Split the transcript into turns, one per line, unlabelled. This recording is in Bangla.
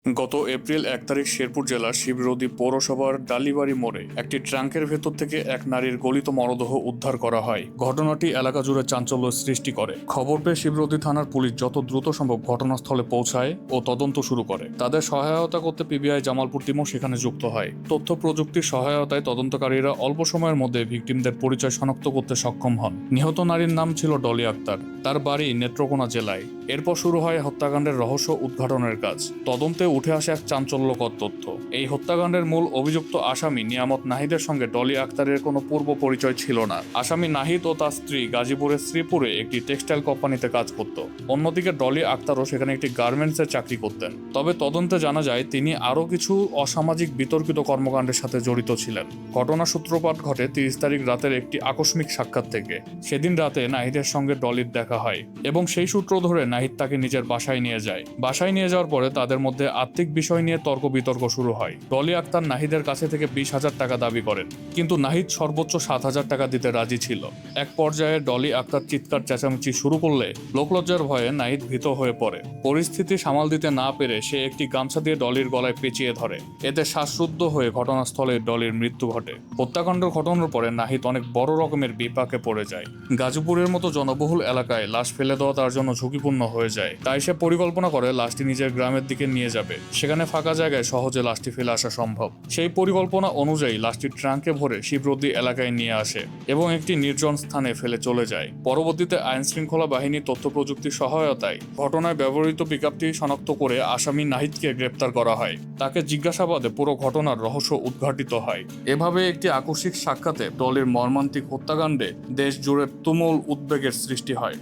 গত এপ্রিল 1 তারিখ শেরপুর জেলার শিবরদী পৌরসভার ডালিবাড়ি মোড়ে একটি ট্রাঙ্কের ভেতর থেকে এক নারীর গলিত মরদেহ উদ্ধার করা হয়। ঘটনাটি এলাকা জুড়ে চাঞ্চল্য সৃষ্টি করে। খবর পেয়ে শিবরদী থানার পুলিশ যত দ্রুত সম্ভব ঘটনাস্থলে পৌঁছায় ও তদন্ত শুরু করে। তাদের সহায়তা করতে পিবিআই জামালপুর টিমও সেখানে যুক্ত হয়। তথ্য প্রযুক্তির সহায়তায় তদন্তকারীরা অল্প সময়ের মধ্যে ভিকটিমদের পরিচয় শনাক্ত করতে সক্ষম হন। নিহত নারীর নাম ছিল ডলি আক্তার। তার বাড়ি নেত্রকোনা জেলায়। এরপর শুরু হয় হত্যাকাণ্ডের রহস্য উদ্ঘাটনের কাজ। তদন্তে উঠে আসে এক চাঞ্চল্যকর তথ্য। এই হত্যাকাণ্ডের মূল অভিযুক্ত আসামি নিয়ামত নাহিদের সঙ্গে ডলি আক্তারের কোনো পূর্ব পরিচয় ছিল না। আসামি নাহিদ ও তার স্ত্রী গাজীপুরের শ্রীপুরে একটি টেক্সটাইল কোম্পানিতে কাজ করত। অন্যদিকে ডলি আক্তারও সেখানে একটি গার্মেন্টসে চাকরি করতেন। তবে তদন্তে জানা যায় তিনি আরও কিছু অসামাজিক বিতর্কিত কর্মকাণ্ডের সাথে জড়িত ছিলেন। ঘটনার সূত্রপাত ঘটে 30 তারিখ রাতের একটি আকস্মিক সাক্ষাৎ থেকে। সেদিন রাতে নাহিদের সঙ্গে ডলির দেখা হয় এবং সেই সূত্র ধরে নাহিদ তাকে নিজের বাসায় নিয়ে যায়। বাসায় নিয়ে যাওয়ার পরে তাদের মধ্যে আর্থিক বিষয় নিয়ে তর্ক বিতর্ক শুরু হয়। ডলি আক্তার নাহিদের কাছে থেকে 20,000 টাকা দাবি করেন, কিন্তু নাহিদ সর্বোচ্চ 7,000 টাকা দিতে রাজি ছিল। এক পর্যায়ে ডলি আক্তার চিৎকার চেঁচামেচি শুরু করলে লোকলজ্জার ভয়ে নাহিদ ভীত হয়ে পড়ে। পরিস্থিতি সামাল দিতে না পেরে সে একটি গামছা দিয়ে ডলির গলায় পেঁচিয়ে ধরে। এতে শ্বাসরুদ্ধ হয়ে ঘটনাস্থলে ডলির মৃত্যু ঘটে। হত্যাকাণ্ডের ঘটনার পরে নাহিদ অনেক বড় রকমের বিপাকে পড়ে যায়। গাজীপুরের মতো জনবহুল এলাকায় লাশ ফেলে দেওয়া তার জন্য ঝুঁকিপূর্ণ হয়ে যায়। তাই সে পরিকল্পনা করে লাশটি নিজের গ্রামের দিকে নিয়ে যাবে। সেখানে ফাঁকা জায়গায় সহজে লাশটি ফেলে আসা সম্ভব। সেই পরিকল্পনা অনুযায়ী লাশটি ট্রাঙ্কে ভরে শিবরদী এলাকায় নিয়ে আসে এবং একটি নির্জন স্থানে ফেলে চলে যায়। পরবর্তীতে আইন শৃঙ্খলা বাহিনীর তথ্য প্রযুক্তির সহায়তায় ঘটনায় ব্যবহৃত পিকআপটি শনাক্ত করে আসামি নাহিদকে গ্রেপ্তার করা হয়। তাকে জিজ্ঞাসাবাদে পুরো ঘটনার রহস্য উদ্ঘাটিত হয়। এভাবে একটি আকস্মিক সাক্ষাতে ডলির মর্মান্তিক হত্যাকাণ্ডে দেশ জুড়ে তুমুল উদ্বেগের সৃষ্টি হয়।